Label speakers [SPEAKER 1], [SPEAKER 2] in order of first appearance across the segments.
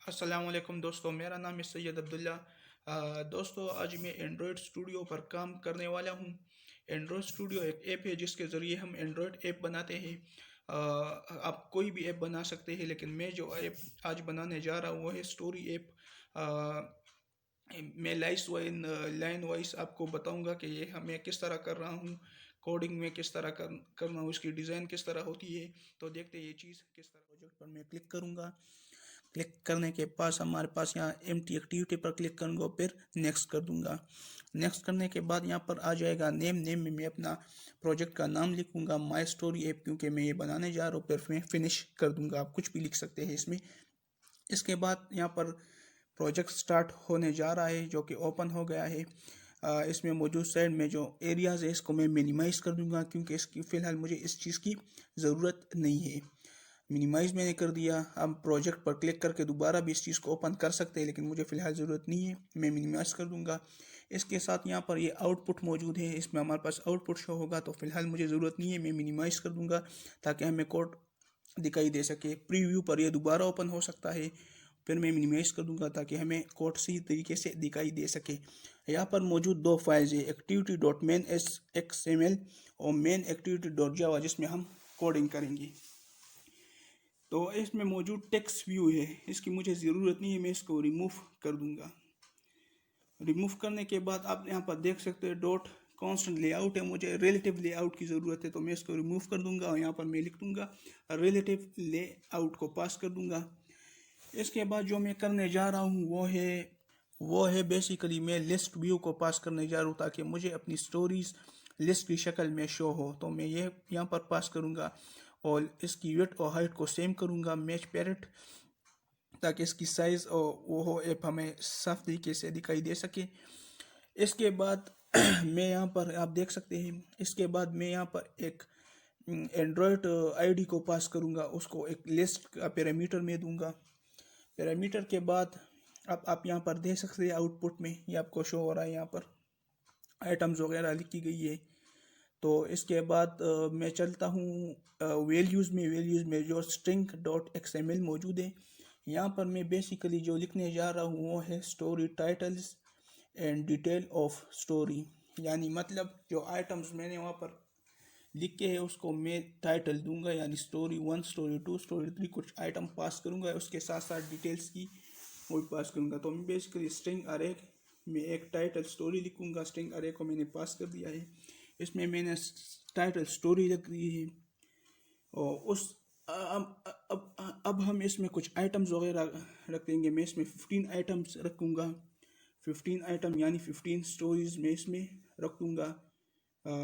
[SPEAKER 1] السلام علیکم دوستو، میرا نام ہے سید عبداللہ۔ دوستو، آج میں اینڈرائڈ اسٹوڈیو پر کام کرنے والا ہوں۔ اینڈرائڈ اسٹوڈیو ایک ایپ ہے جس کے ذریعے ہم اینڈرائڈ ایپ بناتے ہیں۔ آپ کوئی بھی ایپ بنا سکتے ہیں، لیکن میں جو ایپ آج بنانے جا رہا ہوں وہ ہے اسٹوری ایپ۔ میں لائن وائز آپ کو بتاؤں گا کہ یہ میں کس طرح کر رہا ہوں، کوڈنگ میں کس طرح کرنا ہوں، اس کی ڈیزائن کس طرح ہوتی ہے۔ تو دیکھتے ہیں یہ چیز کس طرح۔ پروجیکٹ پر میں کلک کروں گا۔ کلک کرنے کے پاس ہمارے پاس یہاں ایم ٹی ایکٹیویٹی پر کلک کروں گا، پھر نیکسٹ کر دوں گا۔ نیکسٹ کرنے کے بعد یہاں پر آ جائے گا نیم میں اپنا پروجیکٹ کا نام لکھوں گا، مائی اسٹوری ایپ، کیونکہ میں یہ بنانے جا رہا ہوں۔ پھر میں فنش کر دوں گا۔ آپ کچھ بھی لکھ سکتے ہیں اس میں۔ اس کے بعد یہاں پر پروجیکٹ سٹارٹ ہونے جا رہا ہے، جو کہ اوپن ہو گیا ہے۔ اس میں موجود سائڈ میں جو ایریاز ہے اس کو میں منیمائز کر دوں گا، کیونکہ اس کی فی الحال مجھے اس چیز کی ضرورت نہیں ہے۔ منیمائز میں نے کر دیا۔ اب پروجیکٹ پر کلک کر کے دوبارہ بھی اس چیز کو اوپن کر سکتے ہیں، لیکن مجھے فی الحال ضرورت نہیں ہے، میں منیمائز کر دوں گا۔ اس کے ساتھ یہاں پر یہ آؤٹ پٹ موجود ہے، اس میں ہمارے پاس آؤٹ پٹ شو ہوگا، تو فی الحال مجھے ضرورت نہیں ہے، میں منیمائز کر دوں گا تاکہ ہمیں کوڈ دکھائی دے سکے۔ پریویو پر یہ دوبارہ اوپن ہو سکتا ہے، پھر میں منیمائز کر دوں گا تاکہ ہمیں کوڈ صحیح طریقے سے دکھائی دے سکے۔ یہاں پر موجود دو فائلز ہیں، activity.main.xml اور main.activity.java، جس میں ہم کوڈنگ کریں گے۔ تو اس میں موجود ٹیکسٹ ویو ہے، اس کی مجھے ضرورت نہیں ہے، میں اس کو ریموو کر دوں گا۔ ریموو کرنے کے بعد آپ یہاں پر دیکھ سکتے ہیں ڈاٹ کانسٹنٹ لے آؤٹ ہے، مجھے ریلیٹیو لے آؤٹ کی ضرورت ہے، تو میں اس کو ریموو کر دوں گا اور یہاں پر میں لکھ دوں گا ریلیٹیو لے آؤٹ کو پاس کر دوں گا۔ اس کے بعد جو میں کرنے جا رہا ہوں وہ ہے بیسیکلی میں لسٹ ویو کو پاس کرنے جا رہا ہوں، تاکہ مجھے اپنی سٹوریز لسٹ کی شکل میں شو ہو۔ تو میں یہ یہاں پر پاس کروں گا اور اس کی ویڈتھ اور ہائٹ کو سیم کروں گا، میچ پیرٹ، تاکہ اس کی سائز اور وہ ایپ ہمیں صاف طریقے سے دکھائی دے سکے۔ اس کے بعد میں یہاں پر آپ دیکھ سکتے ہیں، اس کے بعد میں یہاں پر ایک اینڈرائڈ آئی ڈی کو پاس کروں گا، اس کو ایک لسٹ کا پیرامیٹر میں دوں گا۔ پیرامیٹر کے بعد اب آپ یہاں پر دیکھ سکتے ہیں آؤٹ پٹ میں یہ آپ کو شو ہو رہا ہے، یہاں پر آئٹمز وغیرہ لکھی گئی ہے۔ تو اس کے بعد میں چلتا ہوں ویلیوز میں جو string.xml موجود ہے، یہاں پر میں بیسیکلی جو لکھنے جا رہا ہوں وہ ہے story titles and detail of story, یعنی مطلب جو آئٹمز میں نے وہاں پر لکھے ہیں اس کو میں ٹائٹل دوں گا، یعنی اسٹوری 1، اسٹوری 2، اسٹوری 3، کچھ آئٹم پاس کروں گا، اس کے ساتھ ساتھ ڈیٹیلز کی وہ بھی پاس کروں گا۔ تو میں بیسیکلی اسٹرنگ ارے میں ایک ٹائٹل اسٹوری لکھوں گا، اسٹرنگ ارے کو میں نے پاس کر دیا ہے۔ اس میں نے ٹائٹل اسٹوری لکھ دی ہے، اور اب ہم اس میں کچھ آئٹمز وغیرہ رکھ دیں گے۔ میں اس میں 15 آئٹمز رکھوں گا، 15 آئٹم یعنی 15 اسٹوریز میں اس میں رکھ دوں گا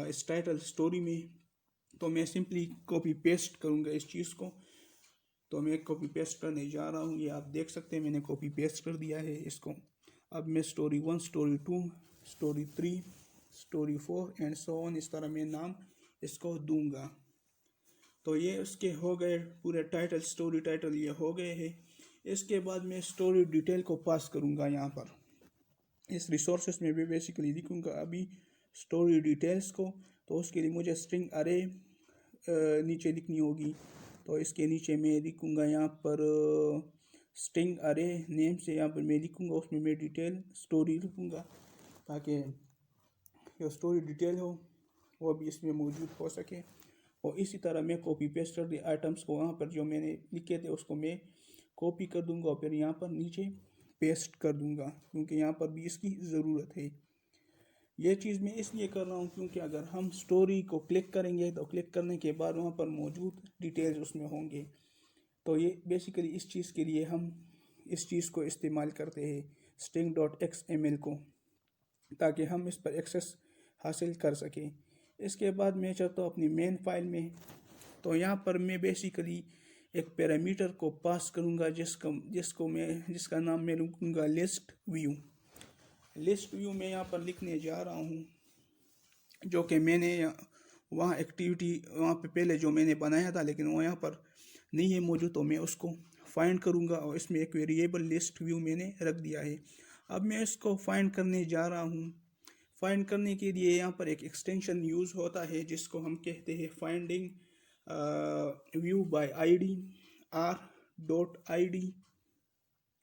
[SPEAKER 1] اس ٹائٹل اسٹوری میں۔ تو میں سمپلی کاپی پیسٹ کروں گا اس چیز کو۔ تو میں کاپی پیسٹ کرنے جا رہا ہوں، یہ آپ دیکھ سکتے ہیں میں نے کاپی پیسٹ کر دیا ہے اس کو۔ اب میں story 1، story 2، story 3، story 4 and so on, اس طرح میں نام اس کو دوں گا۔ تو یہ اس کے ہو گئے پورے ٹائٹل، اسٹوری ٹائٹل یہ ہو گئے ہیں۔ اس کے بعد میں اسٹوری ڈیٹیل کو پاس کروں گا یہاں پر اس ریسورسز میں بھی بیسیکلی لکھوں گا ابھی اسٹوری ڈیٹیلز کو۔ تو اس کے لیے مجھے اسٹرنگ ارے نیچے لکھنی ہوگی، تو اس کے نیچے میں لکھوں گا یہاں پر اسٹرنگ ارے نیم سے، یہاں پر میں لکھوں گا، اس میں ڈیٹیل اسٹوری لکھوں گا تاکہ جو اسٹوری ڈیٹیل ہو وہ بھی اس میں موجود ہو سکے۔ اور اسی طرح میں کاپی پیسٹ کر دی آئٹمس کو، وہاں پر جو میں نے لکھے تھے اس کو میں کاپی کر دوں گا اور پھر یہاں پر نیچے پیسٹ کر دوں گا، کیونکہ یہاں پر بھی اس کی ضرورت ہے۔ یہ چیز میں اس لیے کر رہا ہوں کیونکہ اگر ہم اسٹوری کو کلک کریں گے تو کلک کرنے کے بعد وہاں پر موجود ڈیٹیلز اس میں ہوں گے۔ تو یہ بیسیکلی اس چیز کے لیے ہم اس چیز کو استعمال کرتے ہیں string.xml کو، تاکہ ہم اس پر ایکسس حاصل کر سکیں۔ اس کے بعد میں چاہتا ہوں اپنی مین فائل میں، تو یہاں پر میں بیسیکلی ایک پیرامیٹر کو پاس کروں گا جس کا نام میں لکھوں گا لسٹ ویو۔ لسٹ ویو میں یہاں پر لکھنے جا رہا ہوں جو کہ میں نے وہاں ایکٹیویٹی وہاں پہ پہلے جو میں نے بنایا تھا لیکن وہ یہاں پر نہیں ہے موجود، تو میں اس کو فائنڈ کروں گا اور اس میں ایک ویریبل لسٹ ویو میں نے رکھ دیا ہے۔ اب میں اس کو فائنڈ کرنے جا رہا ہوں۔ فائنڈ کرنے کے لیے یہاں پر ایک ایکسٹینشن یوز ہوتا ہے جس کو ہم کہتے ہیں finding view by I D, R.ID۔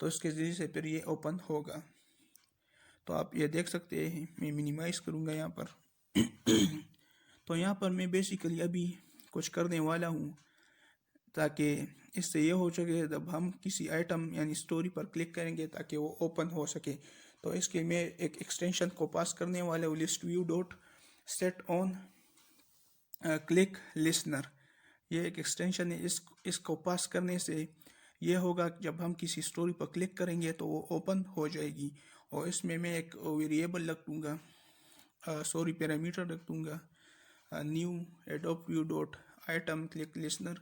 [SPEAKER 1] تو اس کے ذریعے سے پھر یہ اوپن ہوگا. تو آپ یہ دیکھ سکتے ہیں. میں منیمائز کروں گا یہاں پر. تو یہاں پر میں بیسیکلی ابھی کچھ کرنے والا ہوں تاکہ اس سے یہ ہو سکے جب ہم کسی آئٹم یعنی اسٹوری پر کلک کریں گے تاکہ وہ اوپن ہو سکے. تو اس کے میں ایک ایکسٹینشن کو پاس کرنے والا ہوں, list view dot set on click listener. یہ ایک ایکسٹینشن ہے. اس کو پاس کرنے سے یہ ہوگا کہ جب ہم کسی اسٹوری پر کلک کریں گے تو وہ اوپن ہو جائے گی. اور اس میں ایک ویریبل رکھ دوں گا, پیرامیٹر رکھ دوں گا, new adapter view dot item click listener.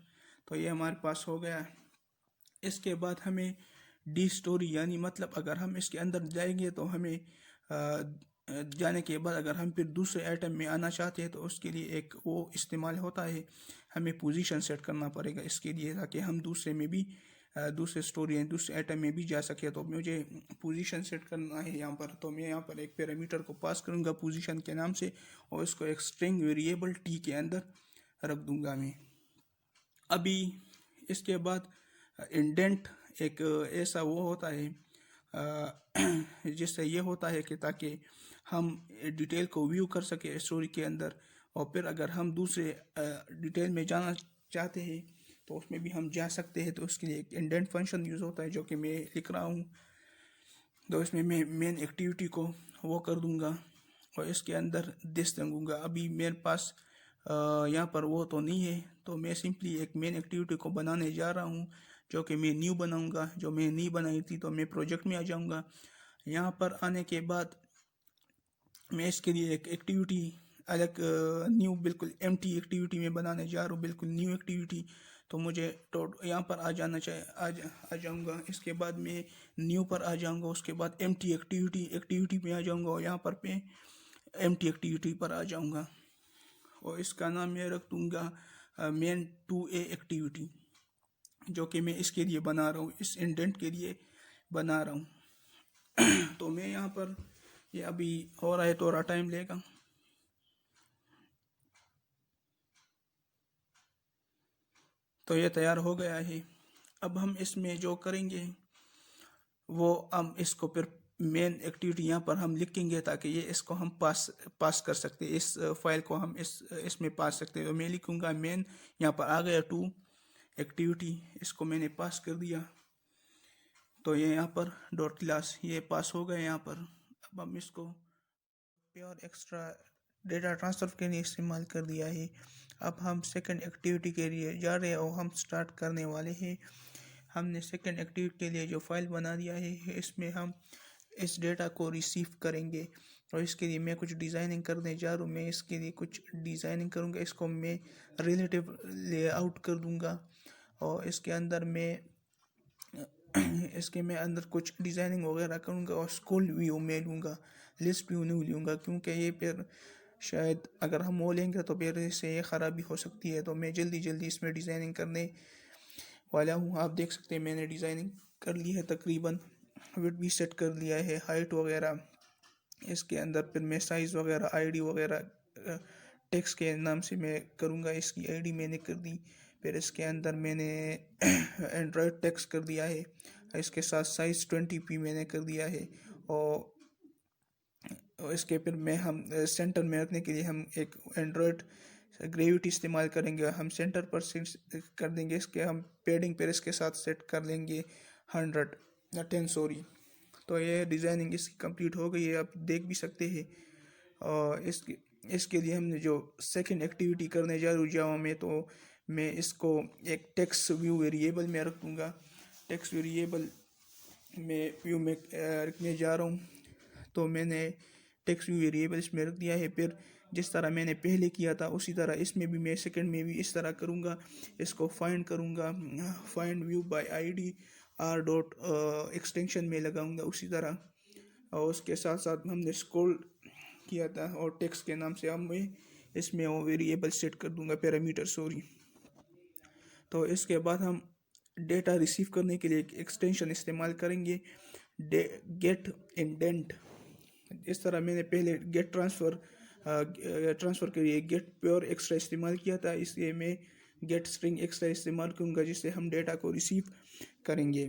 [SPEAKER 1] تو یہ ہمارے پاس ہو گیا. اس کے بعد ہمیں ڈی اسٹوری یعنی مطلب اگر ہم اس کے اندر جائیں گے تو ہمیں جانے کے بعد اگر ہم پھر دوسرے آئٹم میں آنا چاہتے ہیں تو اس کے لیے ایک وہ استعمال ہوتا ہے. ہمیں پوزیشن سیٹ کرنا پڑے گا اس کے لیے تاکہ ہم دوسرے اسٹوری دوسرے آئٹم میں بھی جا سکے. تو مجھے پوزیشن سیٹ کرنا ہے یہاں پر. تو میں یہاں پر ایک پیرامیٹر کو پاس کروں گا پوزیشن کے نام سے اور اس کو ایک اسٹرنگ ویریبل ٹی کے اندر رکھ دوں گا میں. ابھی اس کے بعد انڈینٹ ایک ایسا وہ ہوتا ہے جس سے یہ ہوتا ہے کہ تاکہ ہم ڈیٹیل کو ویو کر سکیں اسٹوری کے اندر. اور پھر اگر ہم دوسرے ڈیٹیل میں جانا چاہتے ہیں تو اس میں بھی ہم جا سکتے ہیں. تو اس کے لیے ایک انڈینٹ فنکشن یوز ہوتا ہے جو کہ میں لکھ رہا ہوں. تو اس میں مین ایکٹیویٹی کو وہ کر دوں گا اور اس کے اندر دس دوں گا. ابھی میرے پاس یہاں پر وہ تو نہیں ہے تو میں سمپلی ایک مین ایکٹیویٹی کو بنانے جا رہا ہوں جو کہ میں نیو بناؤں گا. جو میں نہیں بنائی تھی تو میں پروجیکٹ میں آ جاؤں گا. یہاں پر آنے کے بعد میں اس کے لیے ایک ایکٹیویٹی الگ نیو بالکل ایم ٹی ایکٹیویٹی میں بنانے جا رہا ہوں, بالکل نیو ایکٹیویٹی. تو مجھے یہاں پر آ جاؤں گا. اس کے بعد میں نیو پر آ جاؤں گا. اس کے بعد ایم ٹی ایکٹیویٹی میں آ جاؤں گا اور یہاں پر میں ایم ٹی ایکٹیویٹی پر آ جاؤں گا اور اس کا نام میں رکھ دوں گا مین 2A ایکٹیویٹی جو کہ میں اس کے لیے بنا رہا ہوں, اس انڈینٹ کے لیے بنا رہا ہوں. تو میں یہاں پر یہ ابھی ہو رہا ہے تھوڑا ٹائم لے گا. تو یہ تیار ہو گیا ہے. اب ہم اس میں جو کریں گے وہ ہم اس کو پھر مین ایکٹیویٹی یہاں پر ہم لکھیں گے تاکہ یہ اس کو ہم پاس کر سکتے, اس فائل کو ہم اس میں پاس سکتے. تو میں لکھوں گا مین, یہاں پر آ گیا 2 ایکٹیویٹی, اس کو میں نے پاس کر دیا. تو یہ یہاں پر ڈاٹ کلاس یہ پاس ہو گیا یہاں پر. اب ہم اس کو پیور ایکسٹرا ڈیٹا ٹرانسفر کے لیے استعمال کر دیا ہے. اب ہم سیکنڈ ایکٹیویٹی کے لیے جا رہے ہیں اور ہم سٹارٹ کرنے والے ہیں. ہم نے سیکنڈ ایکٹیویٹی کے لیے جو فائل بنا دیا ہے اس میں ہم اس ڈیٹا کو ریسیو کریں گے اور اس کے لیے میں کچھ ڈیزائننگ کرنے جا رہا ہوں. میں اس کے لیے کچھ ڈیزائننگ کروں گا. اس کو میں ریلیٹیو لے آؤٹ کر دوں گا اور اس کے اندر میں اندر کچھ ڈیزائننگ وغیرہ کروں گا اور اسکول ویو میں لوں گا, لسٹ ویو نہیں لوں گا کیونکہ یہ پھر شاید اگر ہم وہ لیں گے تو پھر اس سے یہ خرابی ہو سکتی ہے. تو میں جلدی اس میں ڈیزائننگ کرنے والا ہوں. آپ دیکھ سکتے ہیں میں نے ڈیزائننگ کر لی ہے, تقریباً ویڈ بھی سیٹ کر لیا ہے, ہائٹ وغیرہ. اس کے اندر پھر میں سائز وغیرہ آئی ڈی وغیرہ ٹیکس کے نام سے میں کروں گا. اس کی آئی ڈی میں نے کر دی. پھر اس کے اندر میں نے اینڈرائڈ ٹیکس کر دیا ہے. اس کے ساتھ سائز 20p میں نے کر دیا ہے. اور اس کے پھر ہم سینٹر میں رکھنے کے لیے ہم ایک اینڈرائڈ گریوٹی استعمال کریں گے. ہم سینٹر پر کر دیں گے. اس کے ہم پیڈنگ پھر اس کے ساتھ سیٹ کر لیں گے 10. تو یہ ڈیزائننگ اس کی کمپلیٹ ہو گئی ہے, آپ دیکھ بھی سکتے ہیں. اور اس کے لیے ہم نے جو سیکنڈ ایکٹیویٹی کرنے جا رہا ہوں جاوا میں, تو میں اس کو ایک ٹیکسٹ ویو ویریبل میں رکھ دوں گا. ٹیکسٹ ویریبل میں ویو میں رکھنے جا رہا ہوں. تو میں نے ٹیکسٹ ویو ویریبل اس میں رکھ دیا ہے. پھر جس طرح میں نے پہلے کیا تھا اسی طرح اس میں بھی میں سیکنڈ میں بھی اس طرح کروں گا. اس کو فائنڈ کروں گا, find view by I D R dot extension میں لگاؤں گا اسی طرح. اور اس کے ساتھ ہم نے اسکرول کیا تھا اور ٹیکسٹ کے نام سے اب میں اس میں وہ ویریبل سیٹ کر دوں گا, پیرامیٹر. تو اس کے بعد ہم ڈیٹا ریسیو کرنے کے لیے ایک ایکسٹینشن استعمال کریں گے, گیٹ انڈینٹ. اس طرح میں نے پہلے گیٹ ٹرانسفر کے لیے گیٹ پیور ایکسٹرا استعمال کیا تھا. اس لیے میں گیٹ اسٹرنگ ایکسٹرا استعمال کروں گا جس سے ہم ڈیٹا کو ریسیو کریں گے.